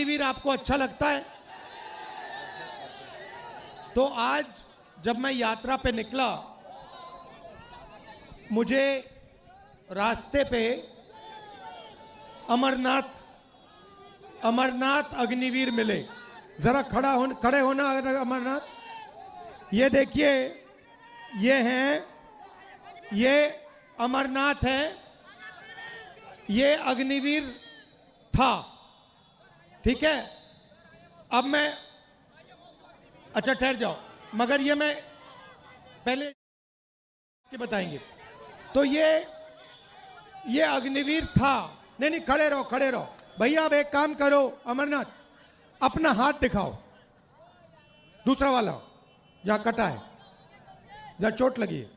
अग्निवीर आपको अच्छा लगता है? तो आज जब मैं यात्रा पे निकला, मुझे रास्ते पे अमरनाथ अग्निवीर मिले। जरा खड़े होना अमरनाथ। ये देखिए, ये अमरनाथ है, ये अग्निवीर था, ठीक है। अब मैं, अच्छा ठहर जाओ, मगर ये मैं पहले के बताएंगे। तो ये अग्निवीर था। नहीं, खड़े रहो भैया। अब एक काम करो अमरनाथ, अपना हाथ दिखाओ, दूसरा वाला जहां कटा है, जहां चोट लगी है।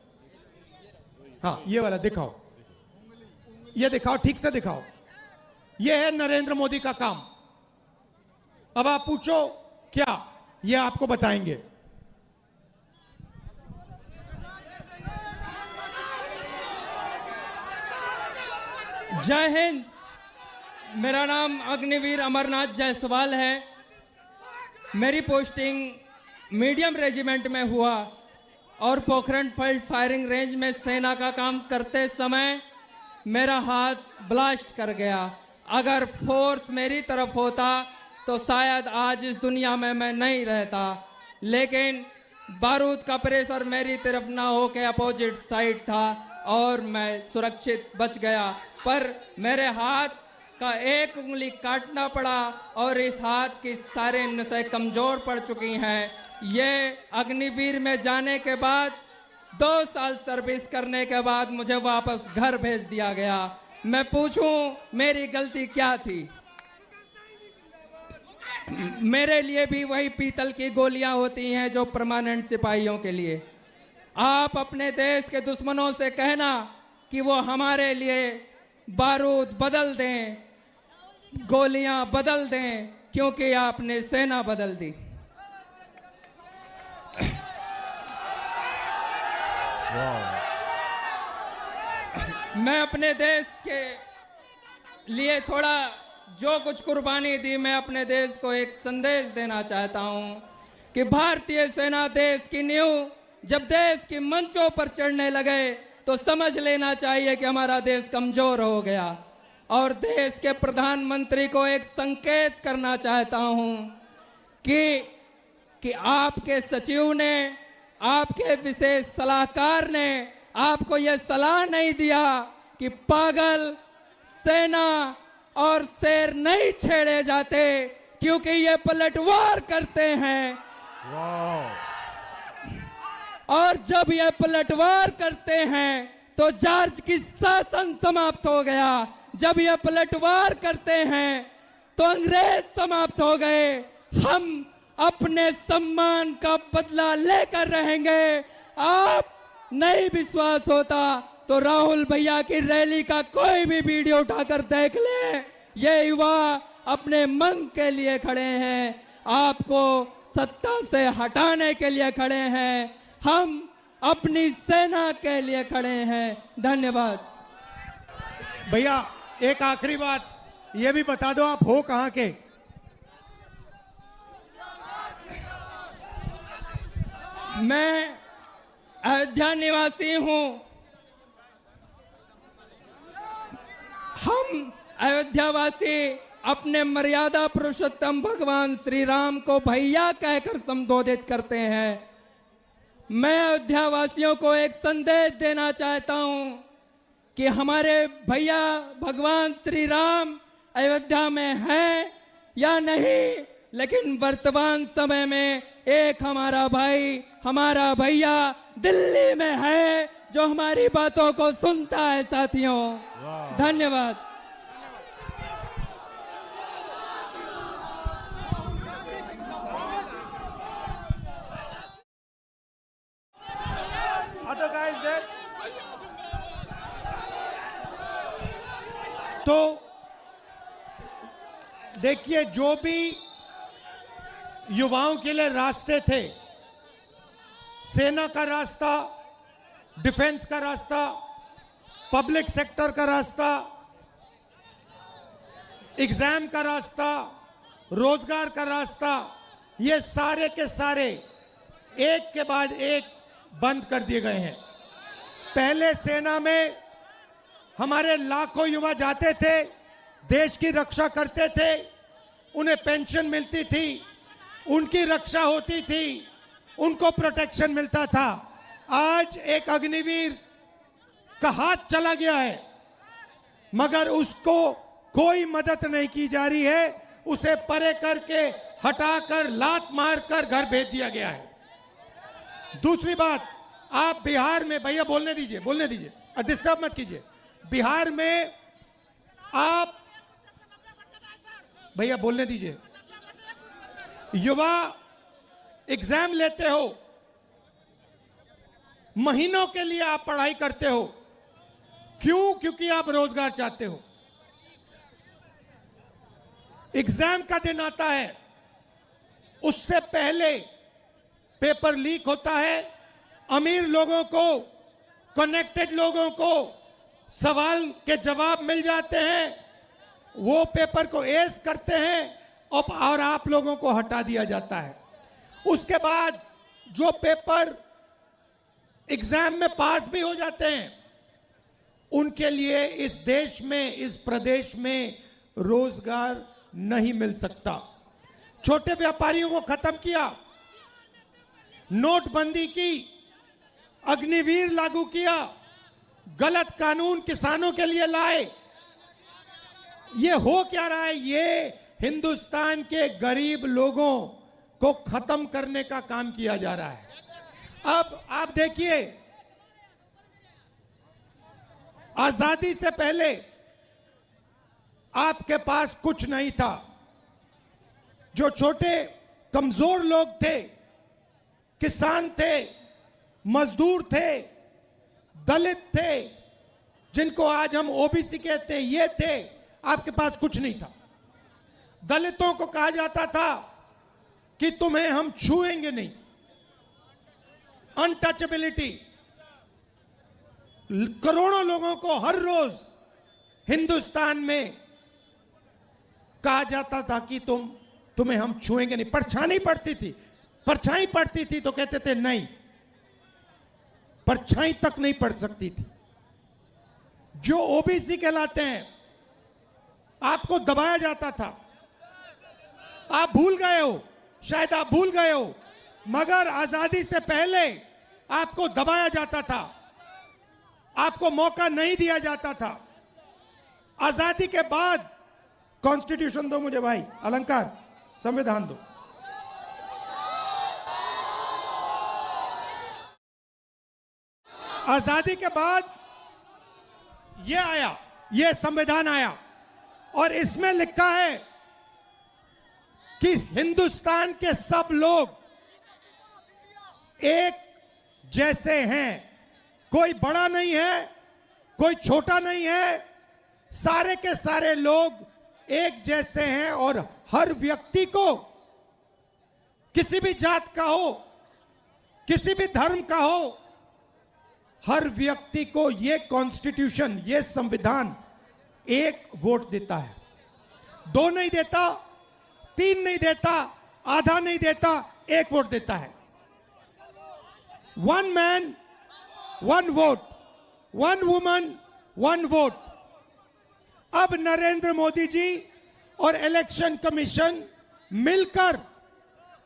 हाँ, ये वाला दिखाओ, ये दिखाओ, ठीक से दिखाओ। ये है नरेंद्र मोदी का काम। अब आप पूछो क्या, ये आपको बताएंगे। जय हिंद। मेरा नाम अग्निवीर अमरनाथ जायसवाल है। मेरी पोस्टिंग मीडियम रेजिमेंट में हुआ और पोखरण फील्ड फायरिंग रेंज में सेना का काम करते समय मेरा हाथ ब्लास्ट कर गया। अगर फोर्स मेरी तरफ होता तो शायद आज इस दुनिया में मैं नहीं रहता, लेकिन बारूद का प्रेशर मेरी तरफ ना हो के अपोजिट साइड था और मैं सुरक्षित बच गया। पर मेरे हाथ का एक उंगली काटना पड़ा और इस हाथ की सारे नसें कमजोर पड़ चुकी हैं। ये अग्निवीर में जाने के बाद 2 साल सर्विस करने के बाद मुझे वापस घर भेज दिया गया। मैं पूछूं मेरी गलती क्या थी? मेरे लिए भी वही पीतल की गोलियां होती हैं जो परमानेंट सिपाहियों के लिए। आप अपने देश के दुश्मनों से कहना कि वो हमारे लिए बारूद बदल दें, गोलियां बदल दें, क्योंकि आपने सेना बदल दी। मैं अपने देश के लिए थोड़ा जो कुछ कुर्बानी दी, मैं अपने देश को एक संदेश देना चाहता हूं कि भारतीय सेना देश की नींव जब देश की मंचों पर चढ़ने लगे तो समझ लेना चाहिए कि हमारा देश कमजोर हो गया। और देश के प्रधानमंत्री को एक संकेत करना चाहता हूं कि आपके सचिव ने, आपके विशेष सलाहकार ने आपको यह सलाह नहीं दिया कि पागल, सेना और शेर नहीं छेड़े जाते, क्योंकि ये पलटवार करते हैं। और जब ये पलटवार करते हैं तो जॉर्ज की शासन समाप्त हो गया। जब ये पलटवार करते हैं तो अंग्रेज समाप्त हो गए। हम अपने सम्मान का बदला लेकर रहेंगे। आप नहीं विश्वास होता तो राहुल भैया की रैली का कोई भी वीडियो उठाकर देख ले। ये युवा अपने मन के लिए खड़े हैं, आपको सत्ता से हटाने के लिए खड़े हैं। हम अपनी सेना के लिए खड़े हैं। धन्यवाद। भैया एक आखिरी बात, ये भी बता दो आप हो कहां के? मैं अयोध्या निवासी हूं। हम अयोध्यावासी अपने मर्यादा पुरुषोत्तम भगवान श्री राम को भैया कहकर संबोधित करते हैं। मैं अयोध्या वासियों को एक संदेश देना चाहता हूं कि हमारे भैया भगवान श्री राम अयोध्या में हैं या नहीं, लेकिन वर्तमान समय में एक हमारा भाई, हमारा भैया दिल्ली में है जो हमारी बातों को सुनता है। साथियों, धन्यवाद। तो देखिए, जो भी युवाओं के लिए रास्ते थे, सेना का रास्ता, डिफेंस का रास्ता, पब्लिक सेक्टर का रास्ता, एग्जाम का रास्ता, रोजगार का रास्ता, ये सारे के सारे एक के बाद एक बंद कर दिए गए हैं। पहले सेना में हमारे लाखों युवा जाते थे, देश की रक्षा करते थे, उन्हें पेंशन मिलती थी, उनकी रक्षा होती थी, उनको प्रोटेक्शन मिलता था। आज एक अग्निवीर का हाथ चला गया है, मगर उसको कोई मदद नहीं की जा रही है। उसे परे करके हटाकर लात मारकर घर भेज दिया गया है। दूसरी बात, आप बिहार में, भैया बोलने दीजिए, बोलने दीजिए, डिस्टर्ब मत कीजिए। बिहार में आप, भैया बोलने दीजिए, युवा एग्जाम लेते हो, महीनों के लिए आप पढ़ाई करते हो। क्यों? क्योंकि आप रोजगार चाहते हो। एग्जाम का दिन आता है, उससे पहले पेपर लीक होता है, अमीर लोगों को, कनेक्टेड लोगों को सवाल के जवाब मिल जाते हैं, वो पेपर को एस करते हैं और आप लोगों को हटा दिया जाता है। उसके बाद जो पेपर एग्जाम में पास भी हो जाते हैं, उनके लिए इस देश में, इस प्रदेश में रोजगार नहीं मिल सकता। छोटे व्यापारियों को खत्म किया, नोटबंदी की, अग्निवीर लागू किया, गलत कानून किसानों के लिए लाए। ये हो क्या रहा है? ये हिंदुस्तान के गरीब लोगों को खत्म करने का काम किया जा रहा है। अब आप देखिए, आजादी से पहले आपके पास कुछ नहीं था। जो छोटे कमजोर लोग थे, किसान थे, मजदूर थे, दलित थे, जिनको आज हम ओबीसी कहते हैं, ये थे, आपके पास कुछ नहीं था। दलितों को कहा जाता था कि तुम्हें हम छुएंगे नहीं, अनटचेबिलिटी। करोड़ों लोगों को हर रोज हिंदुस्तान में कहा जाता था कि तुम्हें हम छुएंगे नहीं। परछाई पड़ती थी, परछाई पड़ती थी तो कहते थे नहीं, परछाई तक नहीं पड़ सकती थी। जो ओबीसी कहलाते हैं, आपको दबाया जाता था। आप भूल गए हो, शायद आप भूल गए हो, मगर आजादी से पहले आपको दबाया जाता था, आपको मौका नहीं दिया जाता था। आजादी के बाद, कॉन्स्टिट्यूशन दो मुझे भाई, अलंकार, संविधान दो। आजादी के बाद ये आया, ये संविधान आया, और इसमें लिखा है कि हिंदुस्तान के सब लोग एक जैसे हैं। कोई बड़ा नहीं है, कोई छोटा नहीं है, सारे के सारे लोग एक जैसे हैं। और हर व्यक्ति को, किसी भी जात का हो, किसी भी धर्म का हो, हर व्यक्ति को ये कॉन्स्टिट्यूशन, ये संविधान एक वोट देता है। 2 नहीं देता, 3 नहीं देता, आधा नहीं देता, 1 वोट देता है। 1 मैन 1 वोट, 1 वुमन 1 वोट। अब नरेंद्र मोदी जी और इलेक्शन कमीशन मिलकर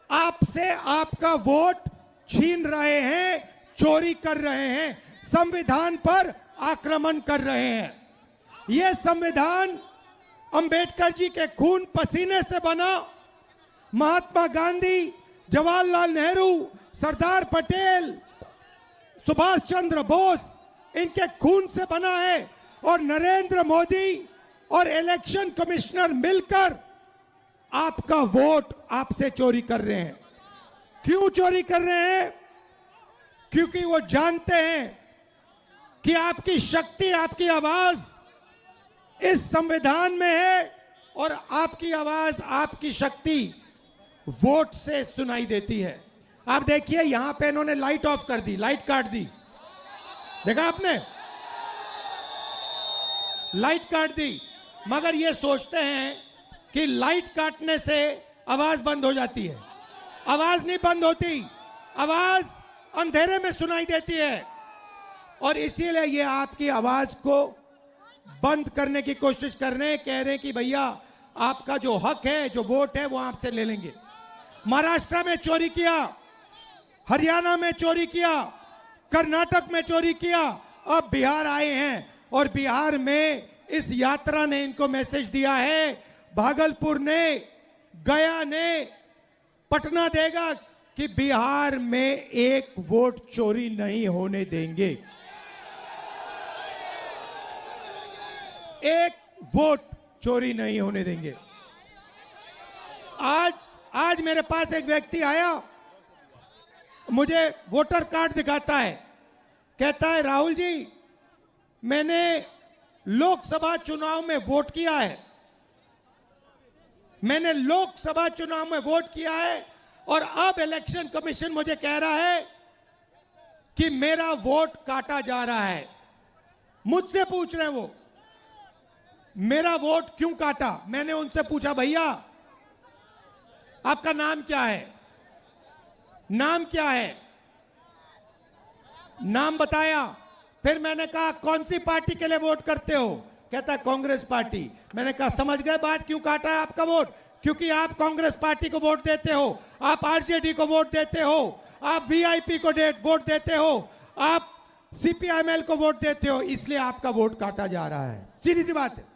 आपसे आपका वोट छीन रहे हैं, चोरी कर रहे हैं, संविधान पर आक्रमण कर रहे हैं। यह संविधान अंबेडकर जी के खून पसीने से बना, महात्मा गांधी, जवाहरलाल नेहरू, सरदार पटेल, सुभाष चंद्र बोस, इनके खून से बना है। और नरेंद्र मोदी और इलेक्शन कमिश्नर मिलकर आपका वोट आपसे चोरी कर रहे हैं। क्यों चोरी कर रहे हैं? क्योंकि वो जानते हैं कि आपकी शक्ति, आपकी आवाज इस संविधान में है, और आपकी आवाज, आपकी शक्ति वोट से सुनाई देती है। आप देखिए, यहां पे इन्होंने लाइट ऑफ कर दी, लाइट काट दी, देखा आपने? लाइट काट दी। मगर ये सोचते हैं कि लाइट काटने से आवाज बंद हो जाती है। आवाज नहीं बंद होती, आवाज अंधेरे में सुनाई देती है, और इसीलिए ये आपकी आवाज को बंद करने की कोशिश कर रहे हैं। कह रहे हैं कि भैया आपका जो हक है, जो वोट है, वो आपसे ले लेंगे। महाराष्ट्र में चोरी किया, हरियाणा में चोरी किया, कर्नाटक में चोरी किया, अब बिहार आए हैं और बिहार में इस यात्रा ने इनको मैसेज दिया है, भागलपुर ने, गया ने, पटना देगा कि बिहार में एक वोट चोरी नहीं होने देंगे। एक वोट चोरी नहीं होने देंगे। आज मेरे पास एक व्यक्ति आया, मुझे वोटर कार्ड दिखाता है, कहता है राहुल जी मैंने लोकसभा चुनाव में वोट किया है, मैंने लोकसभा चुनाव में वोट किया है, और अब इलेक्शन कमीशन मुझे कह रहा है कि मेरा वोट काटा जा रहा है। मुझसे पूछ रहे हैं वो मेरा वोट क्यों काटा। मैंने उनसे पूछा भैया आपका नाम क्या है, नाम क्या है, नाम बताया। फिर मैंने कहा कौन सी पार्टी के लिए वोट करते हो, कहता है कांग्रेस पार्टी। मैंने कहा समझ गए बात, क्यों काटा है आपका वोट, क्योंकि आप कांग्रेस पार्टी को वोट देते हो, आप आरजेडी को वोट देते हो, आप वीआईपी को वोट देते हो, आप सीपीआईएमएल को वोट देते हो, इसलिए आपका वोट काटा जा रहा है। सीधी सी बात है।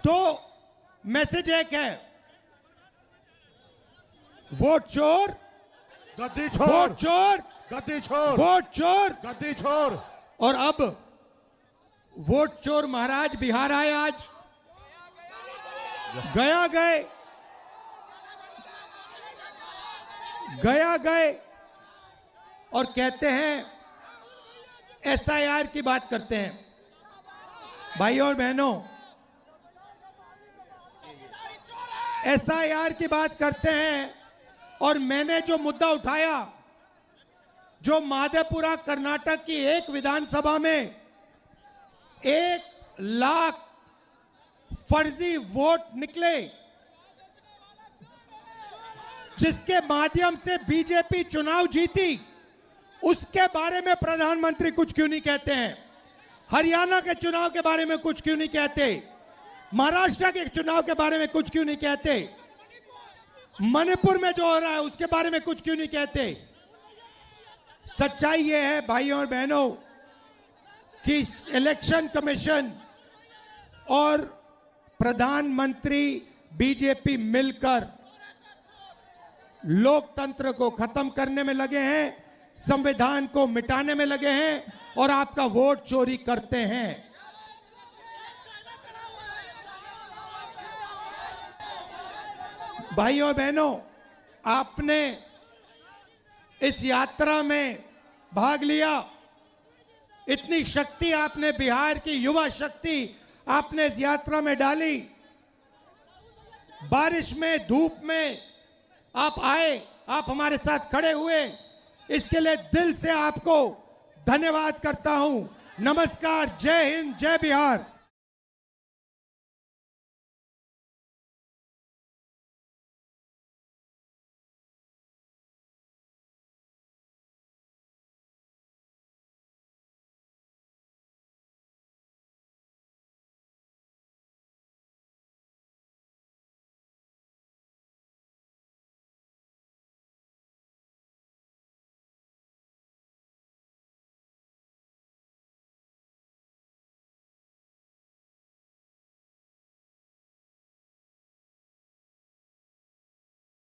तो मैसेज एक है, वोट चोर गद्दी छोड़, वोट चोर गद्दी छोड़, वोट चोर गद्दी छोड़। और अब वोट चोर महाराज बिहार आए, आज गया गए, गया गए और कहते हैं एसआईआर की बात करते हैं। भाइयों और बहनों, एसआईआर की बात करते हैं, और मैंने जो मुद्दा उठाया, जो माधेपुरा कर्नाटक की एक विधानसभा में 1 लाख फर्जी वोट निकले, जिसके माध्यम से बीजेपी चुनाव जीती, उसके बारे में प्रधानमंत्री कुछ क्यों नहीं कहते हैं। हरियाणा के चुनाव के बारे में कुछ क्यों नहीं कहते, महाराष्ट्र के चुनाव के बारे में कुछ क्यों नहीं कहते, मणिपुर में जो हो रहा है उसके बारे में कुछ क्यों नहीं कहते। सच्चाई ये है भाइयों और बहनों कि इलेक्शन कमीशन और प्रधानमंत्री बीजेपी मिलकर लोकतंत्र को खत्म करने में लगे हैं, संविधान को मिटाने में लगे हैं, और आपका वोट चोरी करते हैं। भाइयों बहनों, आपने इस यात्रा में भाग लिया, इतनी शक्ति आपने, बिहार की युवा शक्ति आपने इस यात्रा में डाली, बारिश में, धूप में आप आए, आप हमारे साथ खड़े हुए, इसके लिए दिल से आपको धन्यवाद करता हूं। नमस्कार, जय हिंद, जय बिहार।